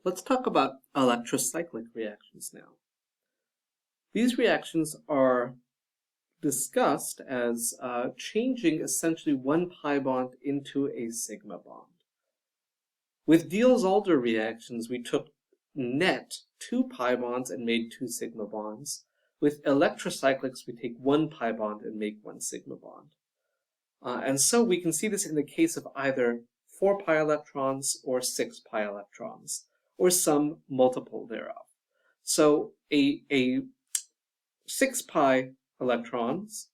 Let's talk about electrocyclic reactions now. These reactions are discussed as changing essentially one pi bond into a sigma bond. With Diels-Alder reactions, we took net 2 pi bonds and made 2 sigma bonds. With electrocyclics, we take 1 pi bond and make 1 sigma bond. And so we can see this in the case of either 4 pi electrons or 6 pi electrons, or some multiple thereof. So a 6 pi electrons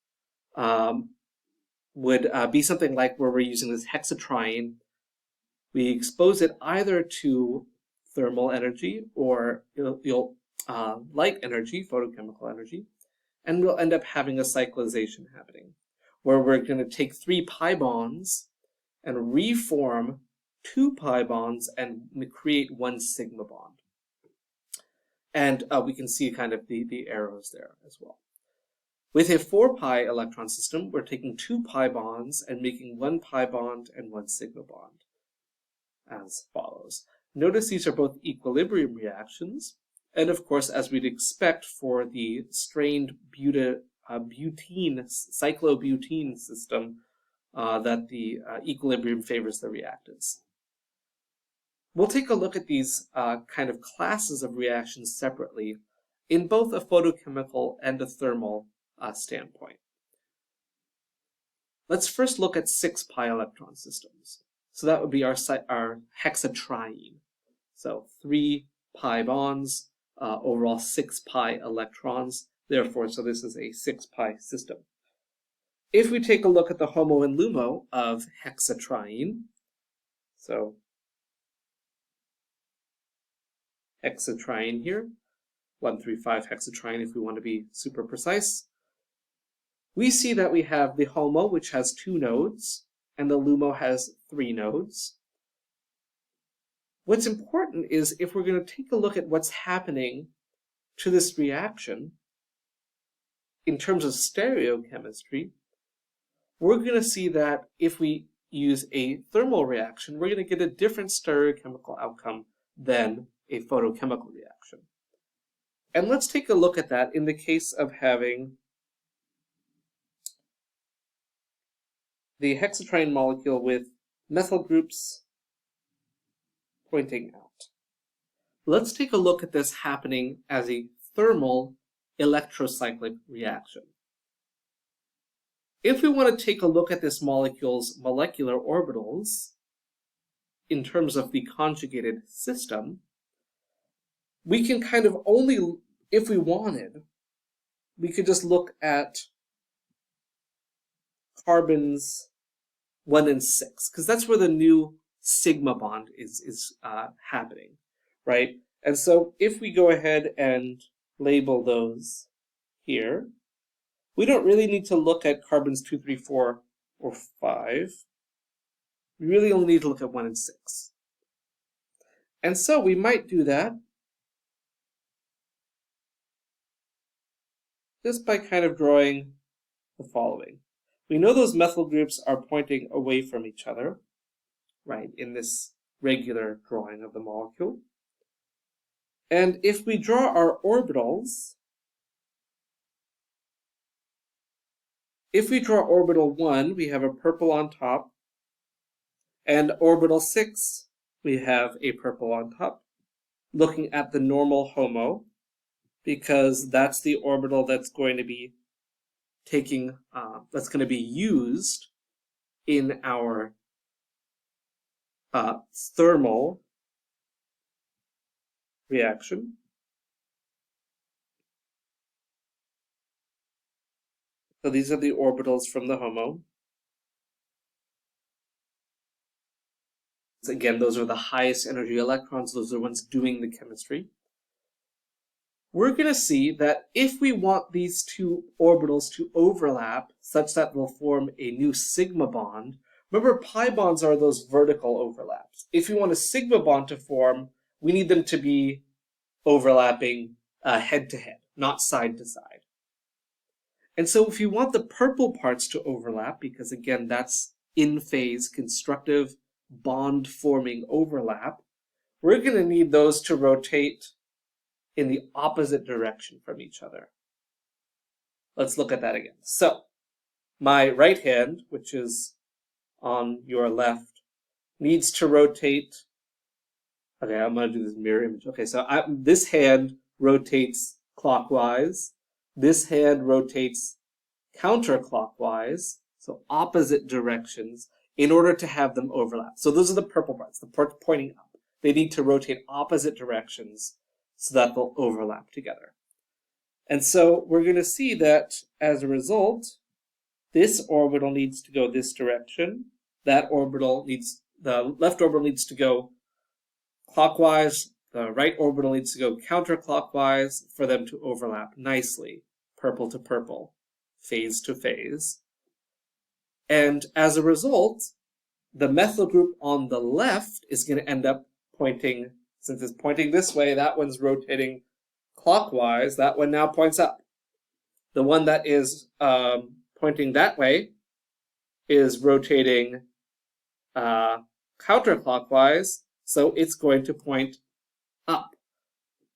would be something like where we're using this hexatriene. We expose it either to thermal energy or light energy, photochemical energy, and we'll end up having a cyclization happening, where we're going to take 3 pi bonds and reform 2 pi bonds and create 1 sigma bond. And we can see kind of the arrows there as well. With a 4 pi electron system, we're taking 2 pi bonds and making 1 pi bond and 1 sigma bond, as follows. Notice these are both equilibrium reactions, and of course, as we'd expect for the strained cyclobutene system, that the equilibrium favors the reactants. We'll take a look at these kind of classes of reactions separately in both a photochemical and a thermal standpoint. Let's first look at 6 pi electron systems. So that would be our hexatriene. So 3 pi bonds, overall 6 pi electrons. Therefore, so this is a 6 pi system. If we take a look at the HOMO and LUMO of hexatriene, so hexatriene here, 135 hexatriene if we want to be super precise, we see that we have the HOMO, which has 2 nodes, and the LUMO has 3 nodes. What's important is if we're going to take a look at what's happening to this reaction in terms of stereochemistry, we're going to see that if we use a thermal reaction, we're going to get a different stereochemical outcome than a photochemical reaction. And let's take a look at that in the case of having the hexatriene molecule with methyl groups pointing out. Let's take a look at this happening as a thermal electrocyclic reaction. If we want to take a look at this molecule's molecular orbitals in terms of the conjugated system, we can kind of only, if we wanted, we could just look at carbons 1 and 6, because that's where the new sigma bond is happening, right? And so if we go ahead and label those here, we don't really need to look at carbons 2, 3, 4, or 5. We really only need to look at 1 and 6. And so we might do that just by kind of drawing the following. We know those methyl groups are pointing away from each other, right, in this regular drawing of the molecule. And if we draw our orbitals, if we draw orbital 1, we have a purple on top, and orbital 6, we have a purple on top, looking at the normal HOMO, because that's the orbital that's going to be taking, that's going to be used in our thermal reaction. So these are the orbitals from the HOMO. So again, those are the highest energy electrons. Those are the ones doing the chemistry. We're going to see that if we want these 2 orbitals to overlap such that they'll form a new sigma bond, remember pi bonds are those vertical overlaps. If we want a sigma bond to form, we need them to be overlapping head to head, not side to side. And so if you want the purple parts to overlap, because again, that's in phase constructive bond forming overlap, we're going to need those to rotate in the opposite direction from each other. Let's look at that again. So, my right hand, which is on your left, needs to rotate. Okay, I'm going to do this mirror image. Okay, so this hand rotates clockwise. This hand rotates counterclockwise, so opposite directions, in order to have them overlap. So those are the purple parts, the parts pointing up. They need to rotate opposite directions so that they'll overlap together. And so we're going to see that as a result, this orbital needs to go this direction. The left orbital needs to go clockwise. The right orbital needs to go counterclockwise for them to overlap nicely, purple to purple, phase to phase. And as a result, the methyl group on the left is going to end up pointing, since it's pointing this way, that one's rotating clockwise, that one now points up. The one that is pointing that way is rotating counterclockwise, so it's going to point up.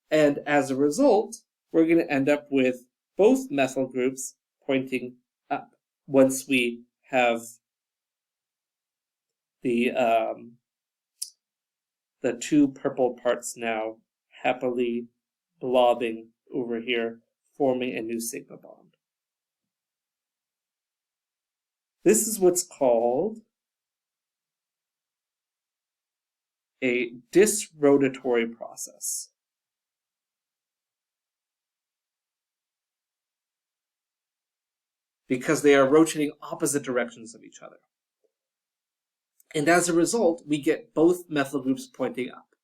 And as a result, we're going to end up with both methyl groups pointing up once we have the two purple parts now happily blobbing over here, forming a new sigma bond. This is what's called a disrotatory process. Because they are rotating opposite directions of each other. And as a result, we get both methyl groups pointing up.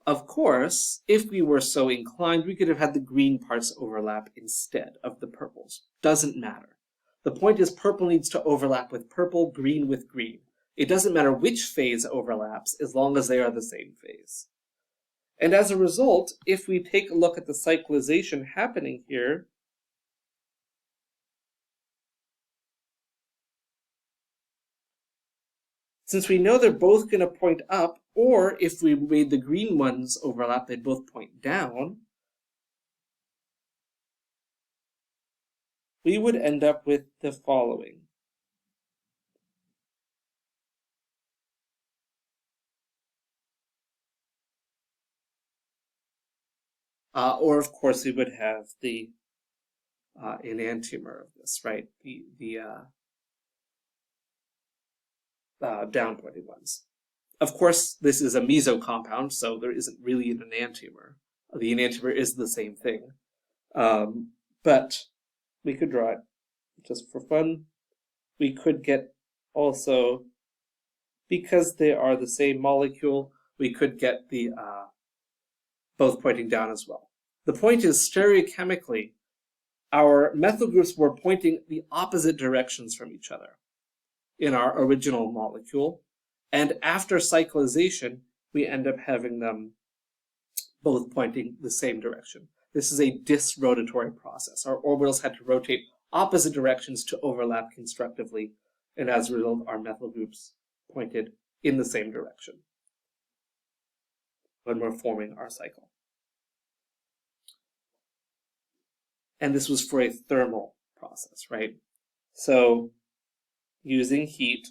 Of course, if we were so inclined, we could have had the green parts overlap instead of the purples. Doesn't matter. The point is purple needs to overlap with purple, green with green. It doesn't matter which phase overlaps as long as they are the same phase. And as a result, if we take a look at the cyclization happening here, since we know they're both going to point up, or if we made the green ones overlap, they'd both point down, we would end up with the following. Or of course we would have the enantiomer of this, right? The down pointing ones. Of course, this is a meso compound, so there isn't really an enantiomer. The enantiomer is the same thing. But we could draw it just for fun. We could get also, because they are the same molecule, we could get the both pointing down as well. The point is, stereochemically, our methyl groups were pointing the opposite directions from each other in our original molecule, and after cyclization, we end up having them both pointing the same direction. This is a disrotatory process. Our orbitals had to rotate opposite directions to overlap constructively, and as a result, our methyl groups pointed in the same direction when we're forming our cycle. And this was for a thermal process, right? So, using heat,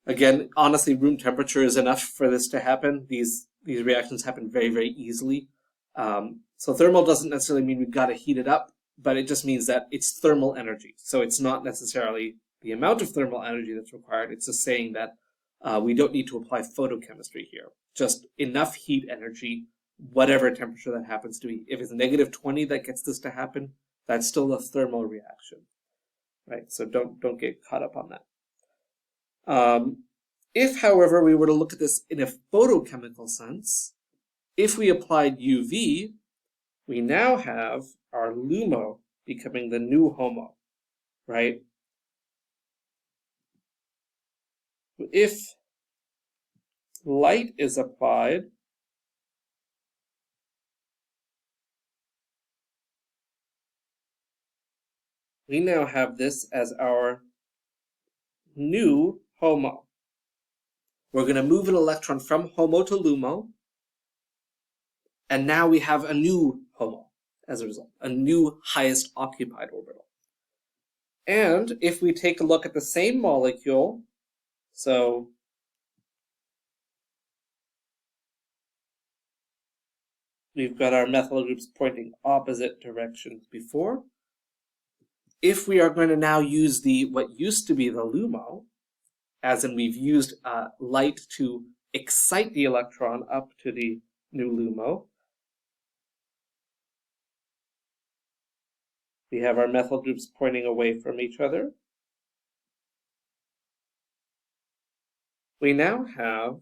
again, honestly, room temperature is enough for this to happen. These reactions happen very, very easily. So thermal doesn't necessarily mean we've got to heat it up, but it just means that it's thermal energy. So it's not necessarily the amount of thermal energy that's required. It's just saying that we don't need to apply photochemistry here. Just enough heat energy, whatever temperature that happens to be. If it's negative 20 that gets this to happen, that's still a thermal reaction, right? So don't get caught up on that. If, however, we were to look at this in a photochemical sense, if we applied UV, we now have our LUMO becoming the new HOMO, right? If light is applied, we now have this as our new HOMO. we're going to move an electron from HOMO to LUMO, and now we have a new HOMO as a result, a new highest occupied orbital. And if we take a look at the same molecule, so we've got our methyl groups pointing opposite directions before. If we are going to now use what used to be the LUMO, as in we've used light to excite the electron up to the new LUMO, we have our methyl groups pointing away from each other. We now have,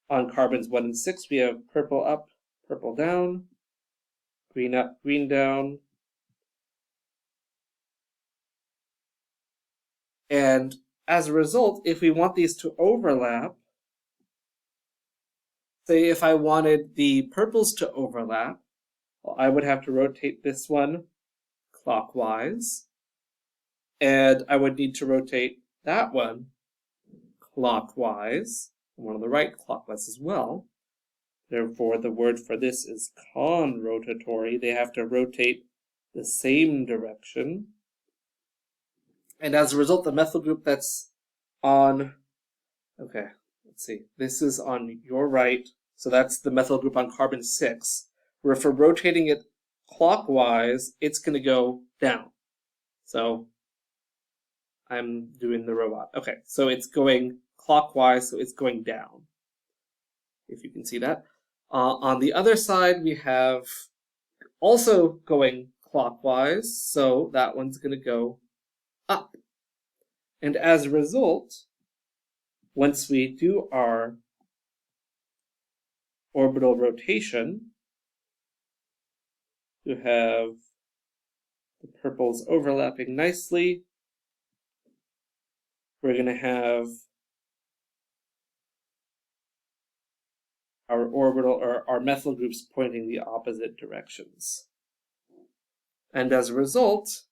on carbons 1 and 6, we have purple up, purple down, green up, green down. And as a result, if we want these to overlap, say if I wanted the purples to overlap, well, I would have to rotate this one clockwise, and I would need to rotate that one clockwise, and one on the right clockwise as well. Therefore, the word for this is conrotatory. They have to rotate the same direction. And as a result, the methyl group that's on, okay, let's see, this is on your right, so that's the methyl group on carbon 6, where if we're rotating it clockwise, it's going to go down. So I'm doing the robot. Okay, so it's going clockwise, so it's going down, if you can see that. On the other side, we have also going clockwise, so that one's going to go up. And as a result, once we do our orbital rotation, you have the purples overlapping nicely. We're going to have our orbital or our methyl groups pointing the opposite directions. And as a result,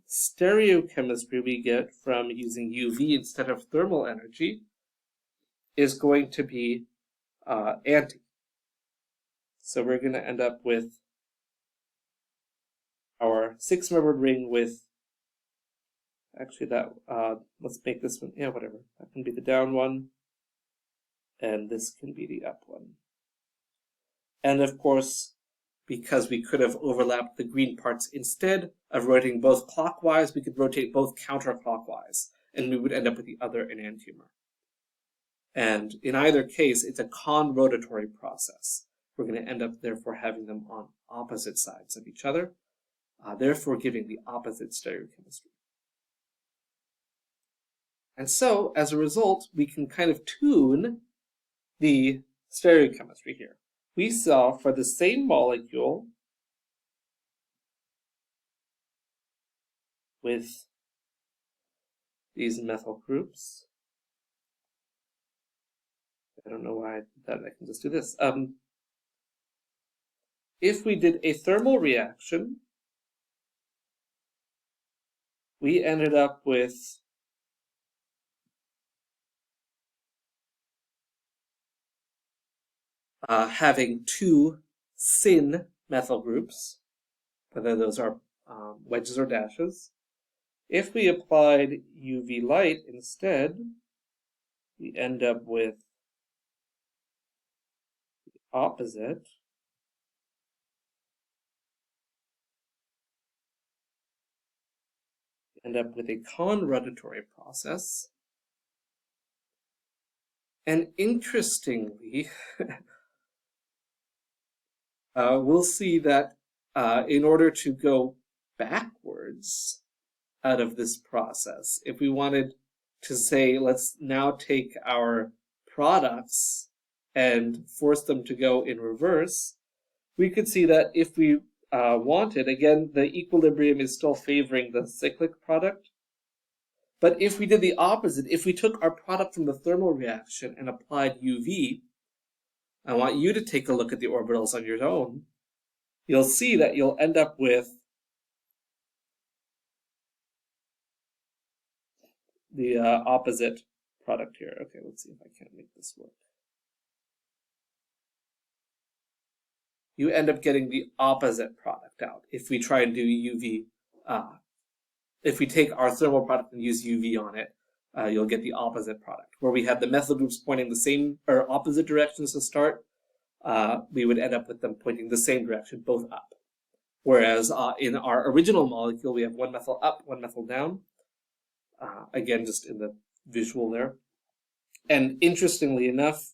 stereochemistry we get from using UV instead of thermal energy is going to be anti. So we're going to end up with our 6-membered ring with, actually that, let's make this one, yeah, whatever. That can be the down one, and this can be the up one. And of course, because we could have overlapped the green parts instead of rotating both clockwise, we could rotate both counterclockwise, and we would end up with the other enantiomer. And in either case, it's a conrotatory process. We're going to end up, therefore, having them on opposite sides of each other, therefore giving the opposite stereochemistry. And so, as a result, we can kind of tune the stereochemistry here. We saw for the same molecule with these methyl groups. I don't know why I did that. I can just do this. If we did a thermal reaction, we ended up with having two syn methyl groups, whether those are wedges or dashes. If we applied UV light instead, we end up with the opposite. We end up with a conrotatory process. And interestingly, we'll see that in order to go backwards out of this process, if we wanted to say, let's now take our products and force them to go in reverse, we could see that if we wanted, again, the equilibrium is still favoring the cyclic product. But if we did the opposite, if we took our product from the thermal reaction and applied UV, I want you to take a look at the orbitals on your own. You'll see that you'll end up with the opposite product here. Okay, let's see if I can't make this work. You end up getting the opposite product out if we try and do UV. If we take our thermal product and use UV on it, you'll get the opposite product. Where we had the methyl groups pointing the same or opposite directions to start, we would end up with them pointing the same direction, both up. Whereas in our original molecule, we have one methyl up, one methyl down. Again, just in the visual there. And interestingly enough,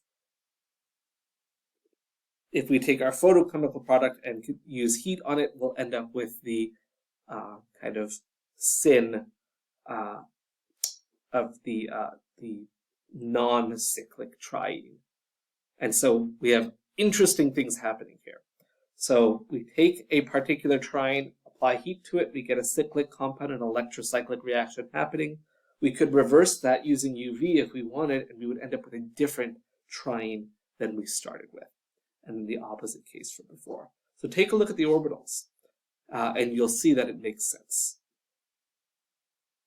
if we take our photochemical product and use heat on it, we'll end up with the kind of syn of the non-cyclic triene. And so we have interesting things happening here. So we take a particular triene, apply heat to it, we get a cyclic compound, an electrocyclic reaction happening. We could reverse that using UV if we wanted, and we would end up with a different triene than we started with, and in the opposite case from before. So take a look at the orbitals, and you'll see that it makes sense.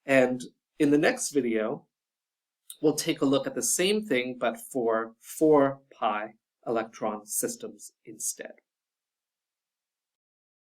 And in the next video, we'll take a look at the same thing, but for 4 Pi electron systems instead.